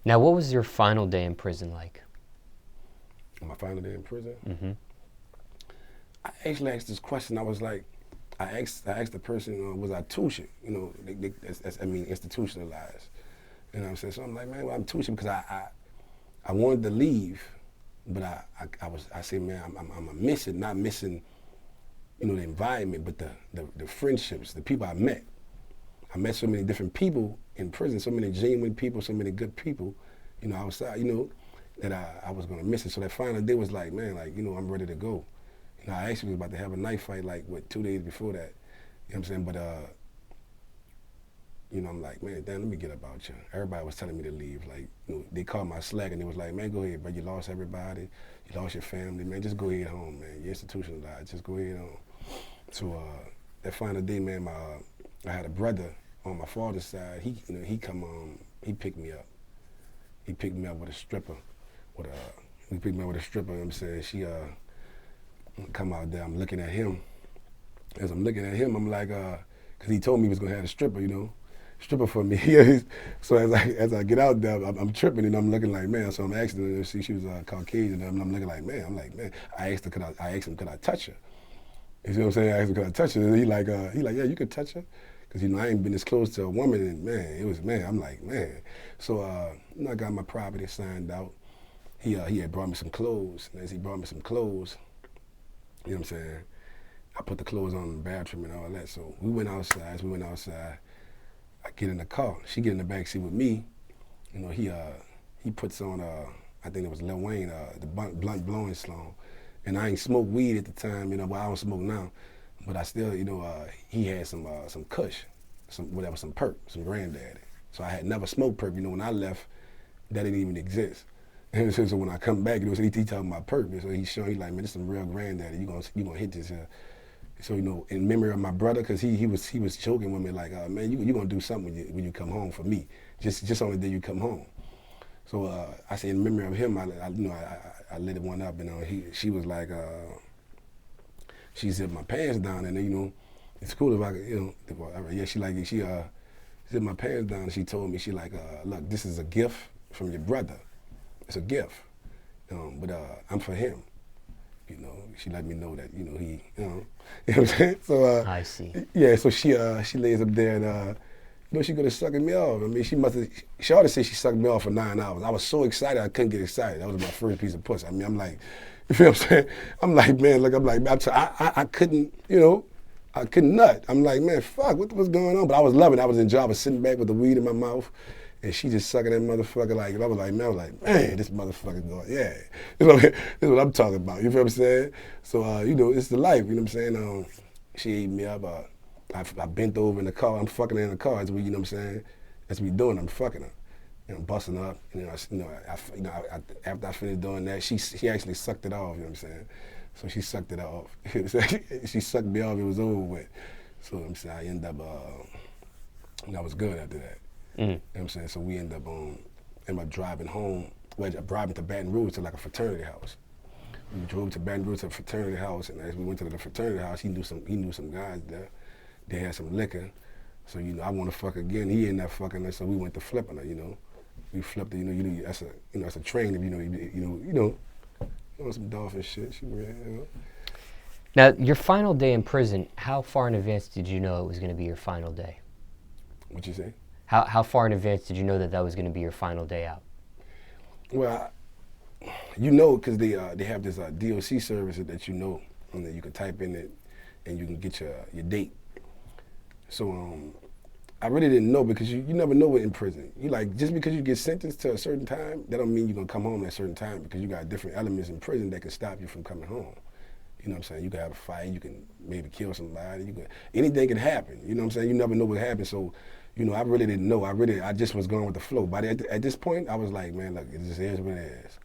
Now, what was your final day in prison like? My final day in prison? Mm-hmm. I actually asked this question. I was like, I asked the person, was I tuition? You know, I mean, institutionalized. You know what I'm saying? So I'm like, man, well, I'm tuition because I wanted to leave, but I say, man, I'm missing, not missing, you know, the environment, but the friendships, the people I met. I met so many different people in prison, so many genuine people, so many good people, you know, outside, you know, that I was gonna miss it. So that final day was like, man, like, you know, I'm ready to go. You know, I actually was about to have a knife fight like, 2 days before that. You know what I'm saying? But, you know, I'm like, man, damn, let me get up out you. Everybody was telling me to leave. Like, you know, they called my slack and they was like, man, go ahead, bro. You lost everybody. You lost your family, man. Just go ahead home, man. You're institutionalized. Just go ahead home. So that final day, man, I had a brother on my father's side. He, you know, he picked me up. He picked me up with a stripper. He picked me up with a stripper. You know what I'm saying? She come out there. I'm looking at him. As I'm looking at him, I'm like, because he told me he was gonna have a stripper, you know, stripper for me. So as I get out there, I'm tripping and I'm looking like, man. So I'm asking her. She was Caucasian, and I'm looking like, man. I'm like, man. I asked him, could I touch her? You see what I'm saying? I asked him, could I touch her? And he like, yeah, you could touch her. Cause you know I ain't been this close to a woman, and man, I'm like, man. So you know, I got my property signed out. He had brought me some clothes, and as he brought me some clothes, you know what I'm saying, I put the clothes on in the bathroom and all that. So we went outside. I get in the car. She get in the back seat with me. You know, he puts on I think it was Lil Wayne, the blunt blowing song. And I ain't smoked weed at the time, you know, but I don't smoke now. But I still, you know, he had some kush, some perp, some granddaddy. So I had never smoked perp. You know, when I left, that didn't even exist. And so when I come back, you know, so he talking about perp. So he's showing, like, man, this is some real granddaddy. You gonna hit this here. So, you know, in memory of my brother, because he was choking with me like, man, you gonna do something when you come home for me, just on the day you come home. So I say in memory of him, I lit it one up, and she was like, she zipped my pants down, and you know, it's cool if I could, you know, yeah, she zipped my pants down, and she told me, she like, look, this is a gift from your brother. It's a gift, but I'm for him. You know, she let me know that, you know, he, you know what I'm saying? So, I see. yeah, so she lays up there and, you know, she could have sucked me off. I mean, she ought to say she sucked me off for 9 hours. I was so excited, I couldn't get excited. That was my first piece of pussy. I mean, I'm like, you feel what I'm saying? I'm like, man, look, I couldn't, you know, I couldn't nut. I'm like, man, fuck, what's going on? But I was loving it. I was enjoying, I was sitting back with the weed in my mouth. And she just sucking that motherfucker like, and I was like, man, this motherfucker going, yeah. This is what I'm talking about, you feel what I'm saying? So, you know, it's the life, you know what I'm saying? She ate me up, I bent over in the car, I'm fucking her in the car, as we, you know what I'm saying? That's what we doing, I'm fucking her. You know, busting her up, after I finished doing that, she actually sucked it off, you know what I'm saying? So she sucked it off. She sucked me off, it was over with. So, I'm saying, I ended up, I was good after that. Mm. You know what I'm saying? So we ended up driving home, driving to Baton Rouge to like a fraternity house. We drove to Baton Rouge to a fraternity house, and as we went to the fraternity house, he knew some guys there. They had some liquor. So, you know, I want to fuck again. He ended up fucking her, so we went to flipping her, you know. We flipped her, you know, that's a train, you know, some dolphin shit. She, you know. Now, your final day in prison, how far in advance did you know it was going to be your final day? What you say? How far in advance did you know that was going to be your final day out? Well, you know, because they have this DOC service that you know, and that you can type in it, and you can get your date. So I really didn't know, because you never know it in prison. You like, just because you get sentenced to a certain time, that don't mean you're gonna come home at a certain time, because you got different elements in prison that can stop you from coming home. You know what I'm saying? You can have a fight, you can maybe kill somebody, anything can happen. You know what I'm saying? You never know what happens. So, you know, I really didn't know. I just was going with the flow. But at this point, I was like, man, look, it just is what it is.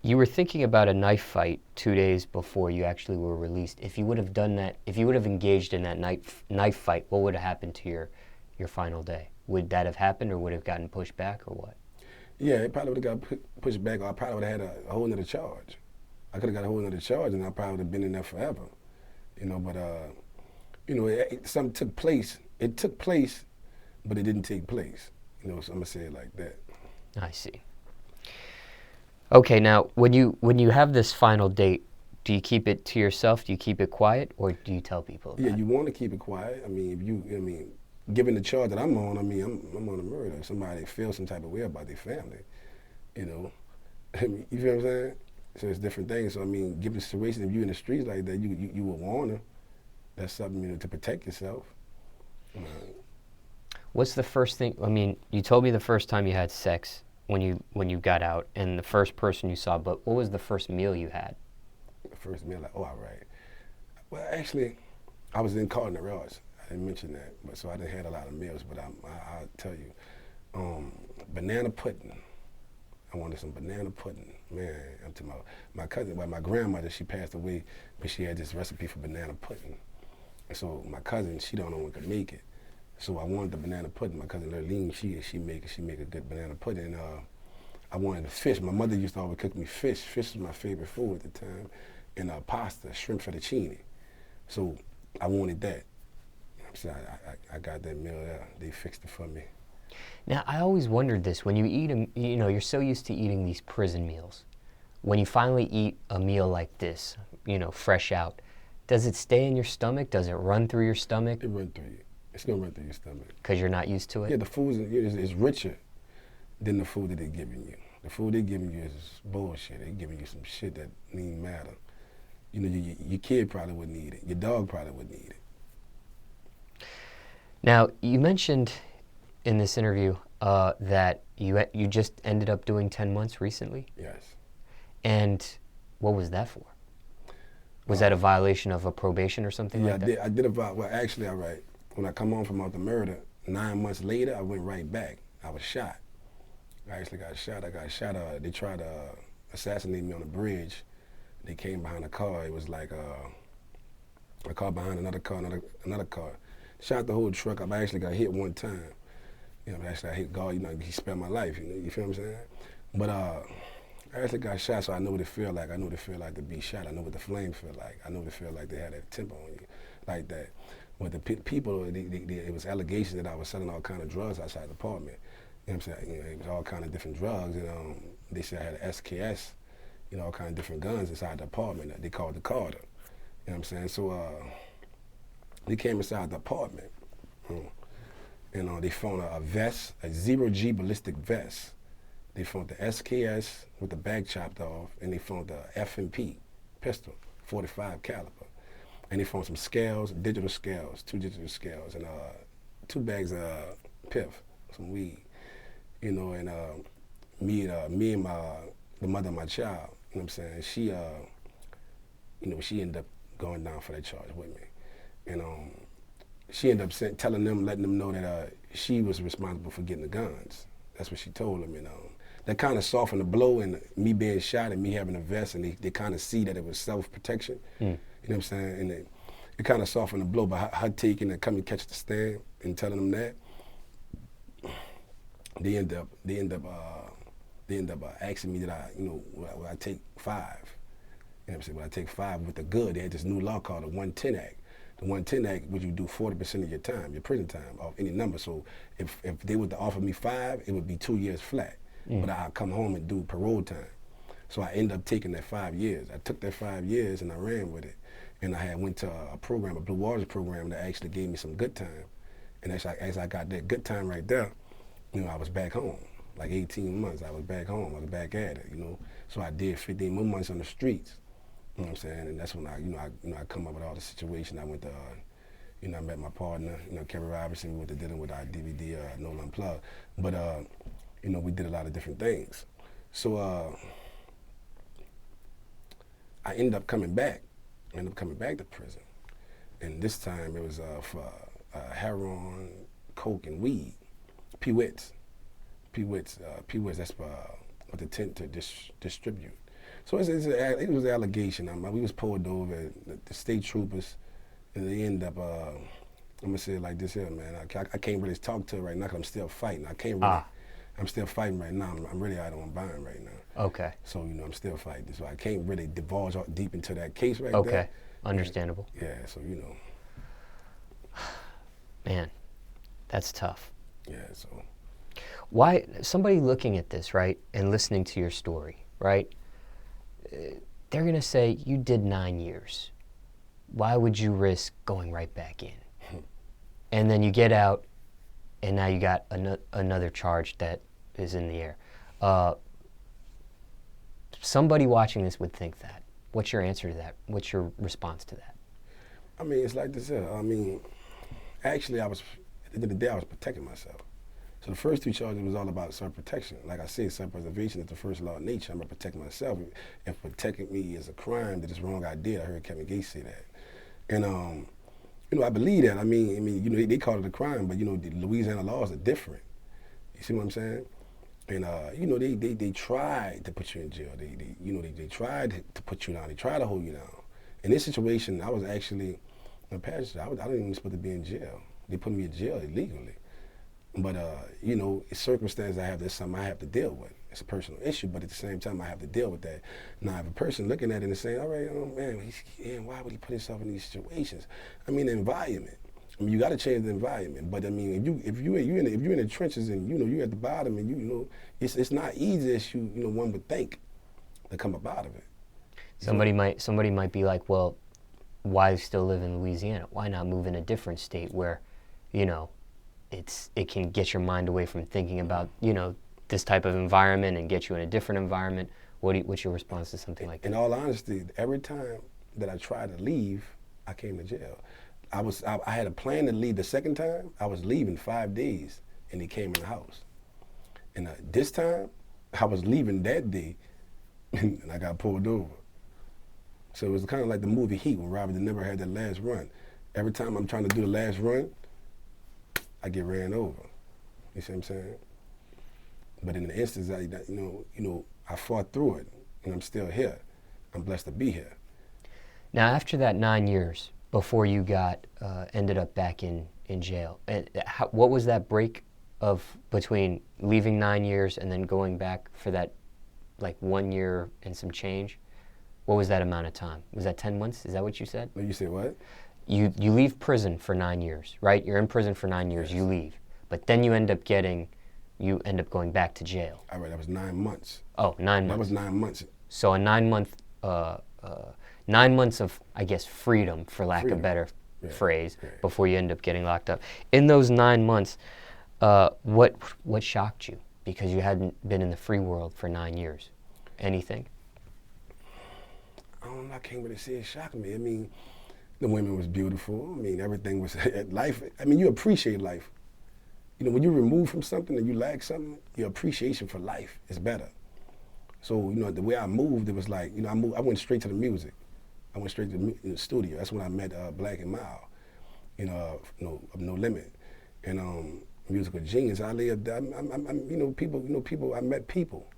You were thinking about a knife fight 2 days before you actually were released. If you would have done that, if you would have engaged in that knife fight, what would have happened to your final day? Would that have happened, or would it have gotten pushed back, or what? Yeah, it probably would have got pushed back, or I probably would have had a whole nother charge. I could have got a whole nother charge, and I probably would have been in there forever. You know, but, you know, something took place. It took place, but it didn't take place. You know, so I'm going to say it like that. I see. Okay, now when you have this final date, do you keep it to yourself? Do you keep it quiet, or do you tell people about Yeah, it? you want to keep it quiet. I mean, given the charge that I'm on, I'm on a murder. If somebody feels some type of way about their family, you know, I mean, you feel what I'm saying? So it's different things. So I mean, given the situation, if you in the streets like that, you would want to. That's something, to protect yourself. What's the first thing? I mean, you told me the first time you had sex when you got out, and the first person you saw. But what was the first meal you had? The first meal, like, oh, all right. Well, actually, I was in Cardinal Ross. I didn't mention that, but so I didn't had a lot of meals. But I'll tell you, banana pudding. I wanted some banana pudding. Man, I'm to my cousin, well, my grandmother, she passed away, but she had this recipe for banana pudding. And so my cousin, she don't know one could make it. So I wanted the banana pudding. My cousin Lurleen, she make a good banana pudding. I wanted the fish. My mother used to always cook me fish. Fish was my favorite food at the time, and pasta, shrimp fettuccine. So I wanted that. So I got that meal there. They fixed it for me. Now, I always wondered this. When you eat, you're so used to eating these prison meals. When you finally eat a meal like this, fresh out, does it stay in your stomach? Does it run through your stomach? It run through you. It's gonna run through your stomach. Because you're not used to it? Yeah, the food is richer than the food that they're giving you. The food they're giving you is bullshit. They're giving you some shit that don't even matter. Your kid probably would need it. Your dog probably would need it. Now, you mentioned in this interview that you just ended up doing 10 months recently? Yes. And what was that for? Was that a violation of a probation or something like that? Yeah, I did a well, actually, all right. When I come home from out the murder, 9 months later, I went right back. I was shot. I actually got shot. They tried to assassinate me on the bridge. They came behind a car. It was like a car behind another car. Shot the whole truck up. I actually got hit one time. Actually I hit God. He spared my life. You feel what I'm saying? But I actually got shot, so I know what it feel like. I know what it feel like to be shot. I know what the flame feel like. I know what it feel like they had that temper on you, like that. But the people, it was allegations that I was selling all kind of drugs outside the apartment. You know what I'm saying? It was all kind of different drugs. And they said I had an SKS, all kind of different guns inside the apartment that they called the Carter. You know what I'm saying? So they came inside the apartment, and they found a vest, a 0G ballistic vest. They found the SKS with the back chopped off, and they found the F&P pistol, 45 caliber. And they found some scales, digital scales, 2 digital scales, and 2 bags of piff, some weed. And me and the mother of my child, you know what I'm saying, she ended up going down for that charge with me. And she ended up letting them know that she was responsible for getting the guns. That's what she told them. That kind of softened the blow, and me being shot and me having a vest, and they kind of see that it was self-protection. You know what I'm saying? And it kind of softened the blow by her taking and coming catch the stand and telling them that. They end up asking me that will I take 5? You know what I'm saying? Will I take 5 with the good? They had this new law called the 110 Act. The 110 Act, would you do 40% of your time, your prison time, off any number. So if they were to offer me 5, it would be 2 years flat. But I'd come home and do parole time. So I ended up taking that 5 years. I took that 5 years and I ran with it. And I went to a program, a Blue Waters program that actually gave me some good time. And as I got that good time right there, I was back home. Like 18 months, I was back home. I was back at it, So I did 15 more months on the streets. You know what I'm saying? And that's when I come up with all the situation. I went to, I met my partner, Kevin Robertson. We went to dinner with our DVD, No Unplugged. But, we did a lot of different things. So I ended up coming back. I ended up coming back to prison. And this time it was for heroin, coke, and weed. P-Wits, that's with intent to distribute. So it was an allegation. We was pulled over, the state troopers, and they end up, I'm gonna say it like this here, man. I can't really talk to it right now because I'm still fighting. I'm still fighting right now. I'm really out on bond right now. Okay. So, I'm still fighting. So I can't really divulge deep into that case right there. Okay, understandable. Yeah, so Man, that's tough. Yeah, so. Why, somebody looking at this, right, and listening to your story, right, they're going to say, you did 9 years. Why would you risk going right back in? And then you get out, and now you got another charge that is in the air. Somebody watching this would think that. What's your answer to that? What's your response to that? I mean, it's like this here. I mean, actually, at the end of the day, I was protecting myself. So the first 2 charges was all about self-protection. Like I said, self-preservation is the first law of nature. I'm going to protect myself. If protecting me is a crime, that it's wrong I did. I heard Kevin Gates say that. And, you know, I believe that. I mean, you know, they call it a crime, but, you know, the Louisiana laws are different. You see what I'm saying? And, you know, they tried to put you in jail. They tried to put you down. They tried to hold you down. In this situation, I was actually a passenger. I wasn't even supposed to be in jail. They put me in jail illegally. But, you know, it's circumstances that's something I have to deal with. It's a personal issue, but at the same time, I have to deal with that. Now, if a person looking at it and saying, all right, oh, man, why would he put himself in these situations? I mean, the environment. I mean, you got to change the environment. But, I mean, if you're in the trenches and, you know, you're at the bottom and, you know, it's not easy as one would think to come up out of it. Somebody might be like, well, why still live in Louisiana? Why not move in a different state where, you know, it can get your mind away from thinking about, you know, this type of environment and get you in a different environment. What's your response to something like that? In all honesty, every time that I tried to leave, I came to jail. I had a plan to leave the second time. I was leaving 5 days, and they came in the house. And this time, I was leaving that day, and I got pulled over. So it was kind of like the movie Heat when Robert De Niro had that last run. Every time I'm trying to do the last run, I get ran over. You see what I'm saying? But in the instance, I fought through it, and I'm still here. I'm blessed to be here. Now, after that 9 years, before you ended up back in jail, what was that break between leaving 9 years and then going back for that, like 1 year and some change? What was that amount of time? Was that 10 months? Is that what you said? You said what? You leave prison for 9 years, right? You're in prison for 9 years. Yes. You leave, but then you end up going back to jail. All right, that was 9 months. Oh, 9 months. That was 9 months. So a 9 month, 9 months of, I guess, freedom, for lack of a better phrase, before you end up getting locked up. In those 9 months, what shocked you? Because you hadn't been in the free world for 9 years. Anything? I don't know. I can't really say it shocked me. I mean, the women was beautiful. I mean, everything was life. I mean, you appreciate life. You know, when you're removed from something and you lack something, your appreciation for life is better. So, you know, the way I moved, it was like, you know, I went straight to the music. I went straight to the studio. That's when I met Black and Mild, you know, of No Limit, and musical genius. I lived. I met people,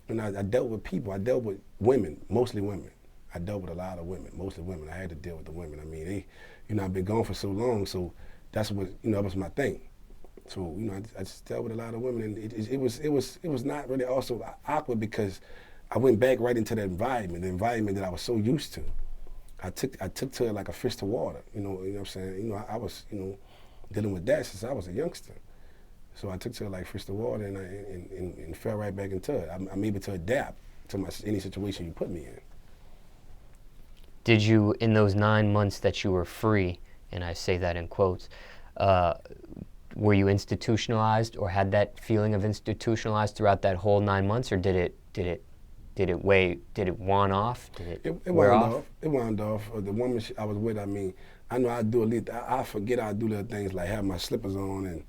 and I dealt with people. I dealt with women, mostly women. I dealt with a lot of women, mostly women. I had to deal with the women. I mean, they, you know, I've been gone for so long, so that's what, you know, that was my thing. So, you know, I just dealt with a lot of women, and it was not really also awkward because I went back right into the environment that I was so used to. I took to it like a fish to water. You know what I'm saying? You know, I was, you know, dealing with that since I was a youngster. So I took to it like fish to water, and fell right back into it. I'm able to adapt to any situation you put me in. Did you, in those 9 months that you were free, and I say that in quotes, were you institutionalized, or had that feeling of institutionalized throughout that whole 9 months, or did it wane off? Did it wear off? It wound off. The woman I was with, I mean, I know I do I forget I do little things like have my slippers on, and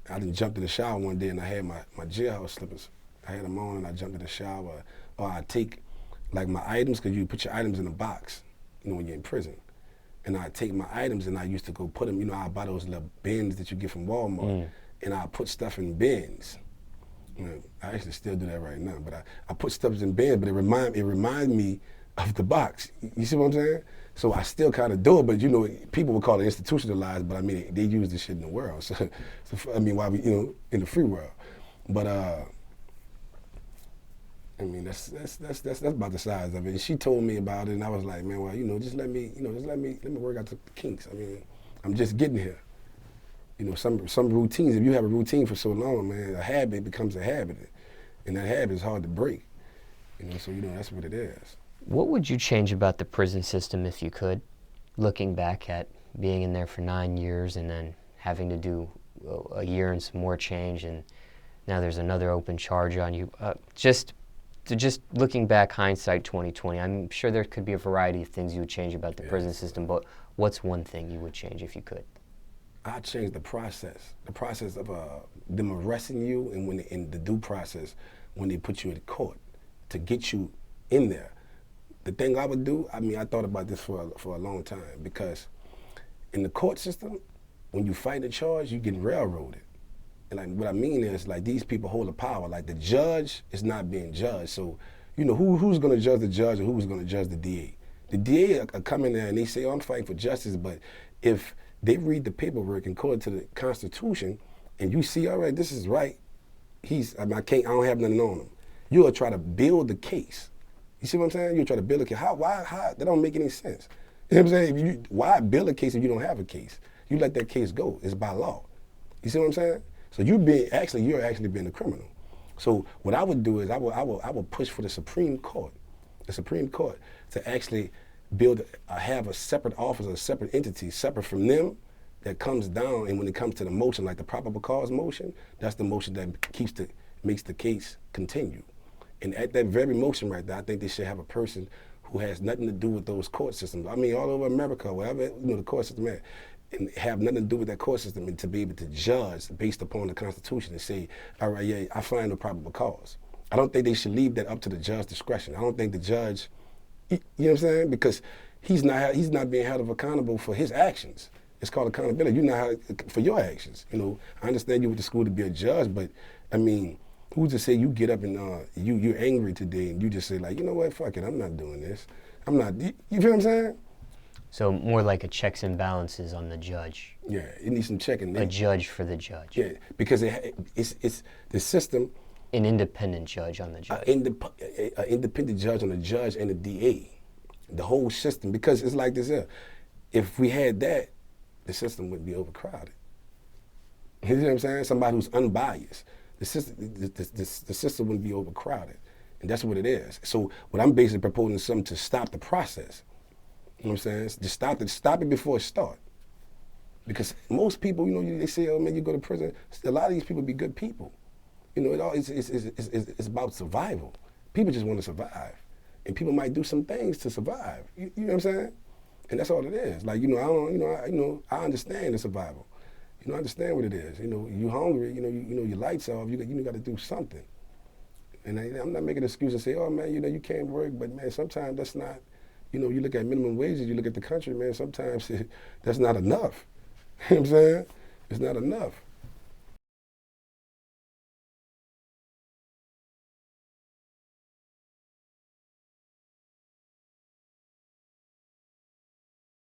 I didn't jump in the shower one day and I had my jailhouse slippers. I had them on and I jumped in the shower, or I take like my items, because you put your items in a box, you know, when you're in prison. And I take my items and I used to go put them, you know, I buy those little bins that you get from Walmart, and I put stuff in bins. You know, I actually still do that right now, but I put stuff in bins, but it remind me of the box. You see what I'm saying? So I still kind of do it, but you know, people would call it institutionalized, but I mean, they use this shit in the world. So I mean, why we, you know, in the free world. But I mean, that's about the size of it. And she told me about it, and I was like, man, well, you know, just let me work out the kinks. I mean, I'm just getting here. You know, some routines, if you have a routine for so long, man, a habit becomes a habit. And that habit is hard to break. You know, so, you know, that's what it is. What would you change about the prison system if you could, looking back at being in there for 9 years and then having to do a year and some more change, and now there's another open charge on you? Just looking back, hindsight 2020, I'm sure there could be a variety of things you would change about the prison system, but what's one thing you would change if you could? I'd change the process of them arresting you, and when in the due process, when they put you in court to get you in there. The thing I would do, I mean, I thought about this for a long time, because in the court system, when you fight a charge, you get railroaded. And like, what I mean is, like, these people hold the power. Like, the judge is not being judged. So, you know, who's going to judge the judge and who's going to judge the DA? The DA are coming there and they say, oh, I'm fighting for justice, but if they read the paperwork according to the Constitution, and you see, all right, this is right, I don't have nothing on him. You'll try to build the case. You see what I'm saying? You'll try to build a case. Why? That don't make any sense. You know what I'm saying? Why build a case if you don't have a case? You let that case go. It's by law. You see what I'm saying? So you're actually being a criminal. So what I would do is I would push for the Supreme Court to actually have a separate office, a separate entity, separate from them, that comes down, and when it comes to the motion, like the probable cause motion, that's the motion that makes the case continue. And at that very motion right there, I think they should have a person who has nothing to do with those court systems. I mean, all over America, wherever, you know, the court system at, and have nothing to do with that court system, and to be able to judge based upon the Constitution and say, all right, yeah, I find no probable cause. I don't think they should leave that up to the judge's discretion. I don't think the judge, you know what I'm saying? Because he's not being held accountable for his actions. It's called accountability. You're not held for your actions. You know, I understand you went to school to be a judge, but I mean, who's to say you get up and you're angry today and you just say, like, you know what, fuck it, I'm not doing this. I'm not, you feel what I'm saying? So more like a checks and balances on the judge. Yeah, it needs some checking. A judge for the judge. Yeah, because it's the system. An independent judge on the judge. An independent judge on the judge and the DA. The whole system, because it's like this here. If we had that, the system wouldn't be overcrowded. You know what I'm saying? Somebody who's unbiased. The system wouldn't be overcrowded. And that's what it is. So what I'm basically proposing is something to stop the process. You know what I'm saying? Just stop it before it starts. Because most people, you know, they say, oh man, you go to prison. A lot of these people be good people. You know, it's about survival. People just want to survive. And people might do some things to survive. You know what I'm saying? And that's all it is. Like, you know, I understand the survival. You know, I understand what it is. You know, you hungry, you know, your lights off, you got to do something. And I'm not making an excuse and say, oh man, you know, you can't work, but man, sometimes that's not, you know, you look at minimum wages, you look at the country, man, sometimes that's not enough. You know what I'm saying? It's not enough.